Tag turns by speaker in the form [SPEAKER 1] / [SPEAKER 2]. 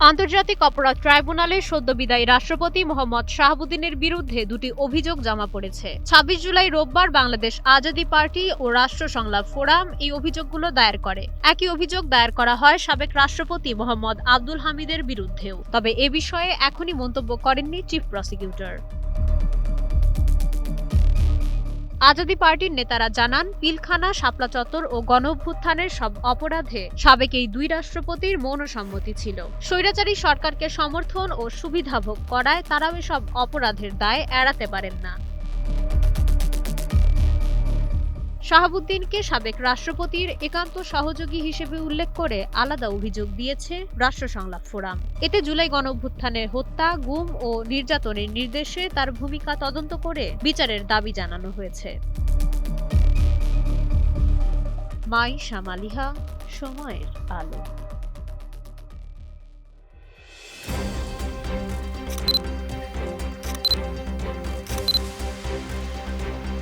[SPEAKER 1] আন্তর্জাতিক অপরাধ ট্রাইব্যুনালে সদ্য বিদায়ী রাষ্ট্রপতি মোহাম্মদ শাহাবুদ্দিনের বিরুদ্ধে দুটি অভিযোগ জমা পড়েছে। ২৬ জুলাই রোববার বাংলাদেশ আজাদী পার্টি ও রাষ্ট্র সংলাপ ফোরাম এই অভিযোগগুলো দায়ের করে। একই অভিযোগ দায়ের করা হয় সাবেক রাষ্ট্রপতি মোহাম্মদ আব্দুল হামিদের বিরুদ্ধেও। তবে এ বিষয়ে এখনই মন্তব্য করেননি চিফ প্রসিকিউটর। আজাদী পার্টির নেতারা জানান, পিলখানা, শাপলা চত্বর ও গণঅভ্যুত্থানের সব অপরাধে সাবেক এই দুই রাষ্ট্রপতির মৌন সম্মতি ছিল। স্বৈরাচারী সরকারকে সমর্থন ও সুবিধা ভোগ করায় তারাও এসব অপরাধের দায় এড়াতে পারেন না। শাহাবুদ্দিনকে সাবেক রাষ্ট্রপতির একান্ত সহযোগী হিসেবে উল্লেখ করে আলাদা অভিযোগ দিয়েছে রাষ্ট্র সংলাপ ফোরাম। এতে জুলাই গণঅভ্যুত্থানের হত্যা, গুম ও নির্যাতনের নির্দেশে তার ভূমিকা তদন্ত করে বিচারের দাবি জানানো হয়েছে। মাই শামালিহা, সময়ের আলো।